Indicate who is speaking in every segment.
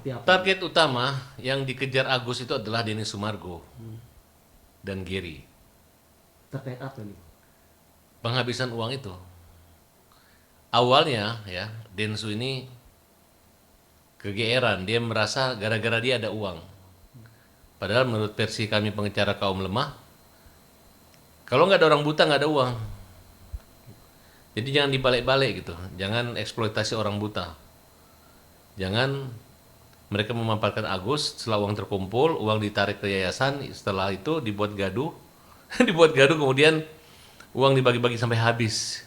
Speaker 1: Seperti apa?
Speaker 2: Target utama yang dikejar Agus itu adalah Denny Sumargo dan Gary.
Speaker 1: Terkait apa nih?
Speaker 2: Penghabisan uang itu. Awalnya ya, Densu ini kegeeran, dia merasa gara-gara dia ada uang. Padahal menurut versi kami pengacara kaum lemah, kalau nggak ada orang buta nggak ada uang. Jadi jangan dibalik-balik gitu, jangan eksploitasi orang buta. Jangan mereka memanfaatkan Agus, setelah uang terkumpul, uang ditarik ke yayasan, setelah itu dibuat gaduh, dibuat gaduh kemudian uang dibagi-bagi sampai habis.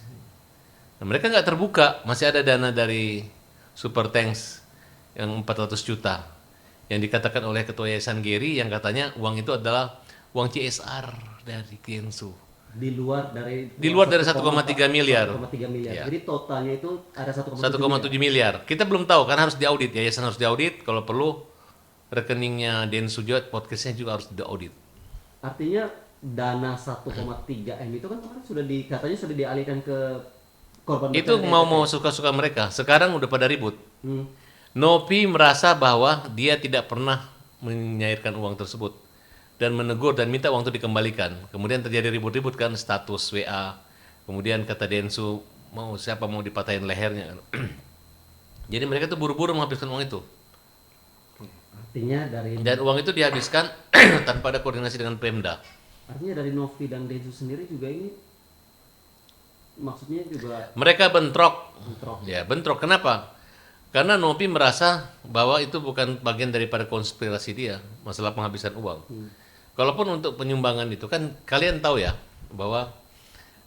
Speaker 2: Nah, mereka nggak terbuka, masih ada dana dari Super Thanks yang 400 juta yang dikatakan oleh ketua yayasan Gary yang katanya uang itu adalah uang CSR dari Kensu.
Speaker 1: Di luar dari
Speaker 2: Di luar dari 1,3 miliar.
Speaker 1: 1,3 miliar.
Speaker 2: Ya.
Speaker 1: Jadi totalnya itu ada 1,7
Speaker 2: 1,7 miliar. Kita belum tahu karena harus diaudit, yayasan harus diaudit. Kalau perlu rekeningnya Densu juga, podcastnya juga harus diaudit.
Speaker 1: Artinya dana 1,3 M itu kan kemarin katanya sudah dialihkan ke korban
Speaker 2: Itu
Speaker 1: bencana
Speaker 2: mau
Speaker 1: NTT.
Speaker 2: suka-suka mereka. Sekarang udah pada ribut.
Speaker 1: Hmm.
Speaker 2: Nopi merasa bahwa dia tidak pernah menyairkan uang tersebut dan menegur dan minta uang itu dikembalikan. Kemudian terjadi ribut-ribut kan, status WA. Kemudian kata Densu, siapa mau dipatahin lehernya. Jadi mereka tuh buru-buru menghabiskan uang itu.
Speaker 1: Artinya dari
Speaker 2: Dan uang itu dihabiskan tanpa ada koordinasi dengan Pemda.
Speaker 1: Novi dan Densu sendiri juga ini maksudnya juga
Speaker 2: Mereka bentrok.
Speaker 1: bentrok.
Speaker 2: Ya, bentrok. Kenapa? Karena Nopi merasa bahwa itu bukan bagian daripada konspirasi dia, masalah penghabisan uang. Kalaupun untuk penyumbangan itu kan kalian tahu ya bahwa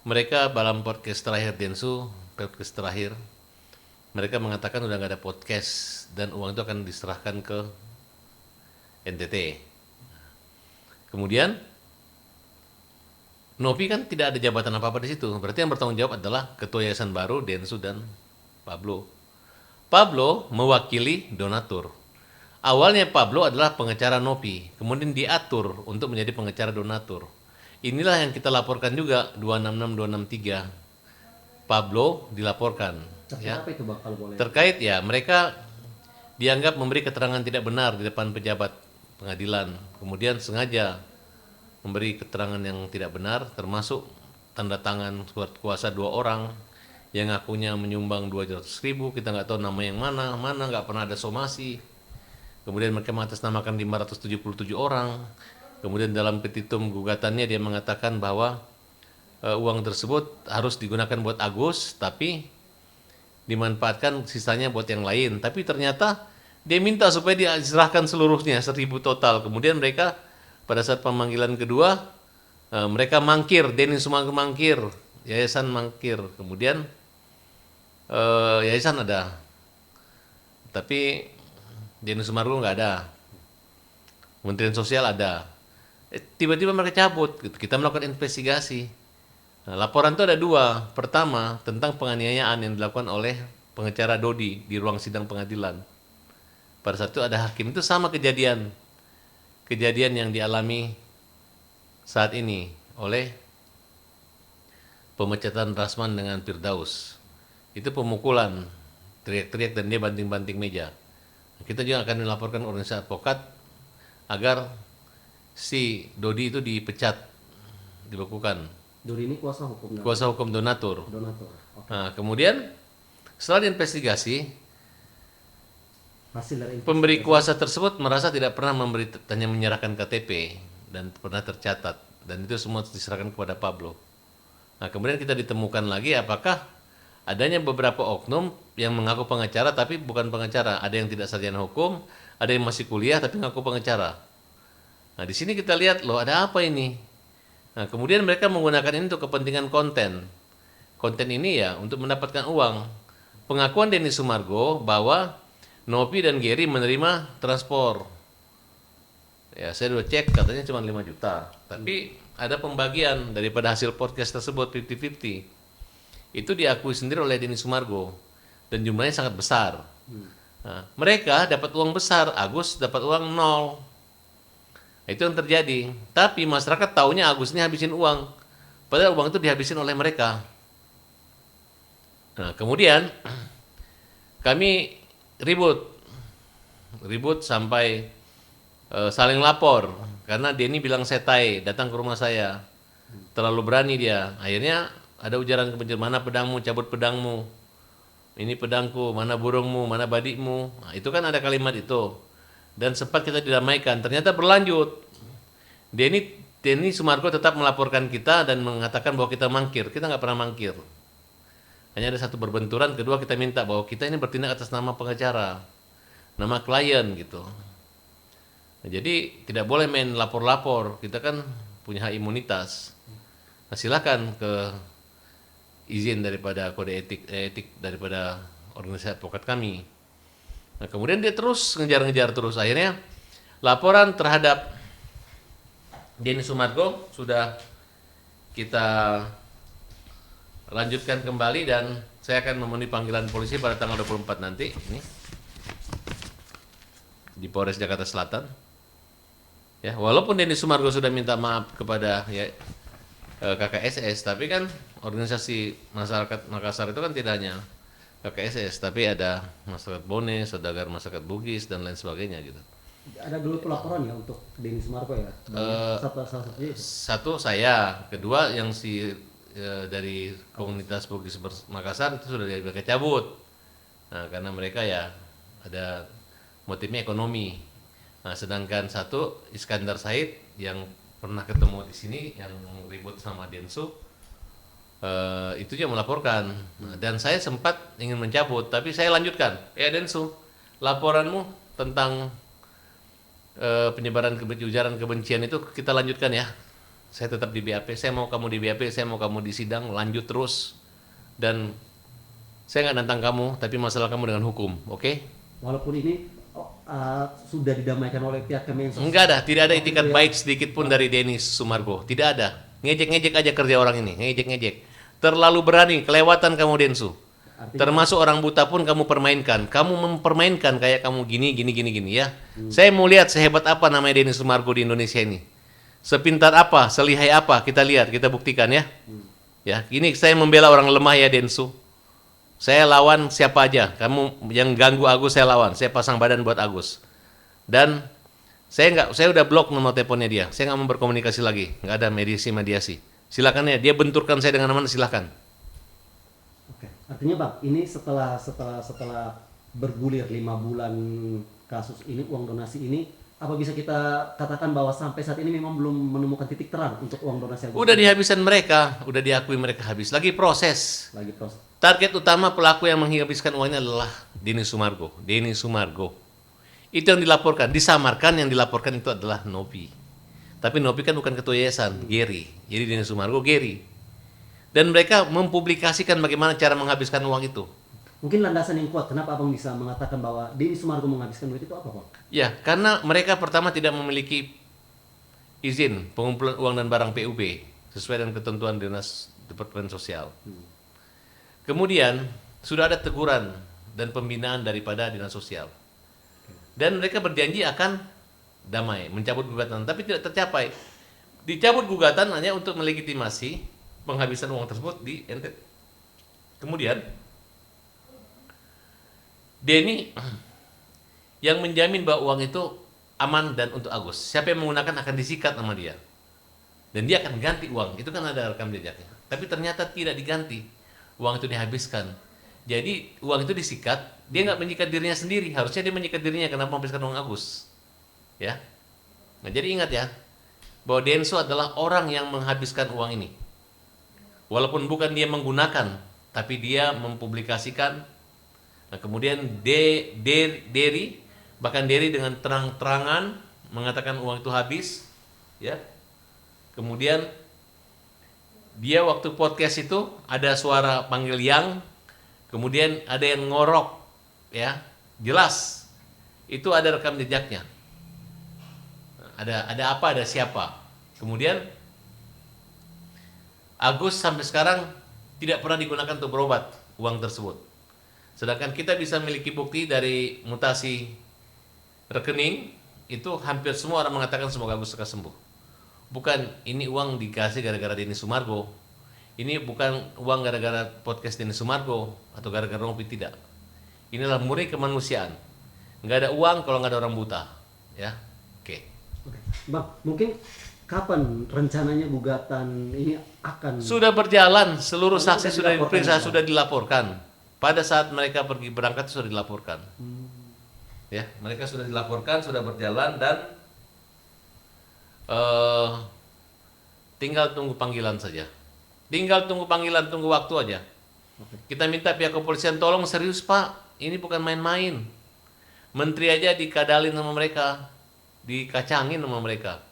Speaker 2: mereka dalam podcast terakhir Densu, podcast terakhir mereka mengatakan udah nggak ada podcast dan uang itu akan diserahkan ke NTT. Kemudian Nopi kan tidak ada jabatan apa-apa di situ. Berarti yang bertanggung jawab adalah ketua yayasan baru Densu dan Pablo. Pablo mewakili donatur. Awalnya Pablo adalah pengacara Nopi, kemudian diatur untuk menjadi pengacara donatur. Inilah yang kita laporkan juga 266263. Pablo dilaporkan
Speaker 1: Terkait
Speaker 2: ya.
Speaker 1: apa itu bakal boleh?
Speaker 2: Terkait ya mereka dianggap memberi keterangan tidak benar di depan pejabat pengadilan. Kemudian sengaja memberi keterangan yang tidak benar termasuk tanda tangan surat kuasa 2 orang yang ngakunya menyumbang 200.000, kita nggak tahu nama yang mana nggak pernah ada somasi. Kemudian mereka mengatasnamakan 577 orang. Kemudian dalam petitum gugatannya dia mengatakan bahwa uang tersebut harus digunakan buat Agus, tapi dimanfaatkan sisanya buat yang lain. Tapi ternyata dia minta supaya diserahkan seluruhnya 1.000 total. Kemudian mereka pada saat pemanggilan kedua mereka mangkir, Denny Sumargo mangkir, yayasan mangkir. Kemudian yayasan ada, tapi Denny Sumargo nggak ada. Kementerian Sosial ada. Tiba-tiba mereka cabut. Kita melakukan investigasi. Nah, laporan itu ada 2. Pertama tentang penganiayaan yang dilakukan oleh pengacara Dodi di ruang sidang pengadilan. Pada saat itu ada hakim, itu sama kejadian yang dialami saat ini oleh pemecatan Rasman dengan Firdaus. Itu pemukulan, teriak-teriak dan dia banting-banting meja. Kita juga akan melaporkan organisasi advokat agar si Dodi itu dipecat, dibekukan.
Speaker 1: Dodi ini kuasa hukum
Speaker 2: Kuasa hukum donatur.
Speaker 1: donatur. Oke.
Speaker 2: Nah, kemudian setelah diinvestigasi,
Speaker 1: Hasil dari
Speaker 2: pemberi kuasa tersebut merasa tidak pernah hanya menyerahkan KTP dan pernah tercatat, dan itu semua diserahkan kepada Pablo. Nah, kemudian kita ditemukan lagi apakah adanya beberapa oknum yang mengaku pengacara tapi bukan pengacara. Ada yang tidak sarjana hukum, ada yang masih kuliah tapi mengaku pengacara. Nah, di sini kita lihat loh ada apa ini. Nah, kemudian mereka menggunakan ini untuk kepentingan konten. Konten ini ya untuk mendapatkan uang. Pengakuan Denny Sumargo bahwa Nopi dan Gary menerima transport. Ya, saya udah cek katanya cuma 5 juta. Tapi ada pembagian daripada hasil podcast tersebut 50-50. Itu diakui sendiri oleh Denny Sumargo dan jumlahnya sangat besar. Nah, mereka dapat uang besar, Agus dapat uang 0. Itu yang terjadi. Tapi masyarakat taunya Agus ini habisin uang. Padahal uang itu dihabisin oleh mereka. Nah, kemudian kami ribut ribut sampai saling lapor karena Denny bilang setai datang ke rumah saya. Terlalu berani dia. Akhirnya ada ujaran kebencian, mana pedangmu, cabut pedangmu. Ini pedangku, mana burungmu, mana badikmu. Nah, itu kan ada kalimat itu. Dan sempat kita didamaikan. Ternyata berlanjut. Denny Sumargo tetap melaporkan kita dan mengatakan bahwa kita mangkir. Kita nggak pernah mangkir. Hanya ada satu berbenturan. Kedua kita minta bahwa kita ini bertindak atas nama pengacara, nama klien gitu. Nah, jadi tidak boleh main lapor-lapor. Kita kan punya hak imunitas. Nah, silakan ke izin daripada kode etik daripada organisasi advokat kami. Nah, kemudian dia terus ngejar-ngejar terus. Akhirnya laporan terhadap Denny Sumargo sudah kita lanjutkan kembali dan saya akan memenuhi panggilan polisi pada tanggal 24 nanti ini di Polres Jakarta Selatan. Ya, walaupun Denny Sumargo sudah minta maaf kepada KKSS, tapi kan organisasi masyarakat Makassar itu kan tidak hanya KKSS, tapi ada masyarakat Bone, saudagar masyarakat Bugis dan lain sebagainya gitu.
Speaker 1: Ada dulu pelaporan ya untuk Denny Sumargo ya?
Speaker 2: Satu saya, kedua yang dari komunitas Bugis Makassar itu sudah mereka cabut. Nah, karena mereka ya ada motifnya ekonomi. Nah, sedangkan satu Iskandar Said yang pernah ketemu di sini yang ribut sama Densu, itu dia melaporkan. Nah, dan saya sempat ingin mencabut, tapi saya lanjutkan. Densu, laporanmu tentang penyebaran ujaran kebencian itu kita lanjutkan ya. Saya tetap di BAP, saya mau kamu di BAP, saya mau kamu di sidang, lanjut terus. Dan saya nggak nantang kamu, tapi masalah kamu dengan hukum, oke?
Speaker 1: Walaupun ini sudah didamaikan oleh pihak Kemensos.
Speaker 2: Enggak ada, tidak ada itikat baik sedikit pun dari Denny Sumargo, tidak ada. Ngejek-ngejek aja kerja orang ini, ngejek-ngejek. Terlalu berani, kelewatan kamu Densu. Termasuk orang buta pun kamu permainkan. Kamu mempermainkan kayak kamu gini ya. Saya mau lihat sehebat apa namanya Denny Sumargo di Indonesia ini. Sepintar apa, selihai apa, kita lihat, kita buktikan ya. Ya, ini saya membela orang lemah ya Densu. Saya lawan siapa aja. Kamu yang ganggu Agus saya lawan. Saya pasang badan buat Agus. Dan saya udah blok nomor teleponnya dia. Saya nggak mau berkomunikasi lagi. Nggak ada mediasi. Silakan ya. Dia benturkan saya dengan mana silakan.
Speaker 1: Oke. Artinya Bang, ini setelah bergulir 5 bulan kasus ini, uang donasi ini, apa bisa kita katakan bahwa sampai saat ini memang belum menemukan titik terang untuk uang donasi?
Speaker 2: Udah dihabiskan mereka, udah diakui mereka habis. Lagi proses. Target utama pelaku yang menghabiskan uangnya adalah Denny Sumargo. Itu yang dilaporkan, disamarkan yang dilaporkan itu adalah Nopi. Tapi Nopi kan bukan ketua yayasan, Gary. Jadi Denny Sumargo, Gary. Dan mereka mempublikasikan bagaimana cara menghabiskan uang itu.
Speaker 1: Mungkin landasan yang kuat, kenapa Abang bisa mengatakan bahwa Denny Sumargo menghabiskan duit itu apa Bang?
Speaker 2: Ya, karena mereka pertama tidak memiliki izin pengumpulan uang dan barang PUB sesuai dengan ketentuan Dinas Departemen Sosial. Kemudian sudah ada teguran dan pembinaan daripada Dinas Sosial. Dan mereka berjanji akan damai, mencabut gugatan, tapi tidak tercapai. Dicabut gugatan hanya untuk melegitimasi penghabisan uang tersebut di NTT. Kemudian Denny yang menjamin bahwa uang itu aman dan untuk Agus. Siapa yang menggunakan akan disikat sama dia. Dan dia akan ganti uang. Itu kan ada rekam jejaknya. Tapi ternyata tidak diganti. Uang itu dihabiskan. Jadi uang itu disikat, dia nggak menyikat dirinya sendiri. Harusnya dia menyikat dirinya karena menghabiskan uang Agus. Ya. Nah, jadi ingat ya, bahwa Densu adalah orang yang menghabiskan uang ini. Walaupun bukan dia menggunakan, tapi dia mempublikasikan. Nah, kemudian Derry, bahkan Derry dengan terang-terangan mengatakan uang itu habis, ya. Kemudian dia waktu podcast itu ada suara panggil yang, kemudian ada yang ngorok, ya, jelas. Itu ada rekam jejaknya. Ada apa, ada siapa. Kemudian Agus sampai sekarang tidak pernah digunakan untuk berobat uang tersebut. Sedangkan kita bisa memiliki bukti dari mutasi rekening, itu hampir semua orang mengatakan semoga Agus segera sembuh. Bukan ini uang dikasih gara-gara Denny Sumargo. Ini bukan uang gara-gara podcast Denny Sumargo atau gara-gara Nopi, tidak. Inilah murni kemanusiaan. nggak ada uang kalau nggak ada orang buta, ya. Oke.
Speaker 1: Oke. Bang, mungkin kapan rencananya gugatan ini akan
Speaker 2: Sudah berjalan, seluruh
Speaker 1: Oh,
Speaker 2: saksi
Speaker 1: sudah
Speaker 2: sudah
Speaker 1: dilaporkan
Speaker 2: diperiksa,
Speaker 1: ya?
Speaker 2: sudah dilaporkan. Pada saat mereka pergi berangkat sudah dilaporkan. Ya, mereka sudah dilaporkan, sudah berjalan dan eh, tinggal tunggu panggilan saja. Tinggal tunggu panggilan, tunggu waktu aja. Kita minta pihak kepolisian tolong serius Pak, ini bukan main-main. Menteri aja dikadalin sama mereka, dikacangin sama mereka.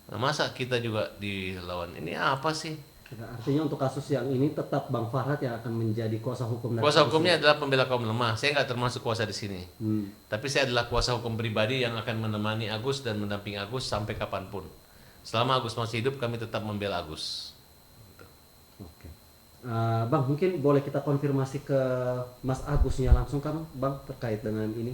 Speaker 2: Nah, masa kita juga dilawan? Ini apa sih?
Speaker 1: Nah, artinya untuk kasus yang ini tetap Bang Farhad yang akan menjadi kuasa hukum dari
Speaker 2: Kuasa
Speaker 1: kasus
Speaker 2: hukumnya
Speaker 1: ini.
Speaker 2: adalah pembela kaum lemah. Saya nggak termasuk kuasa di sini.
Speaker 1: Hmm.
Speaker 2: Tapi saya adalah kuasa hukum pribadi yang akan menemani Agus dan mendampingi Agus sampai kapanpun. Selama Agus masih hidup, kami tetap membela Agus.
Speaker 1: Oke. Bang, mungkin boleh kita konfirmasi ke Mas Agusnya langsung kan, Bang, terkait dengan ini.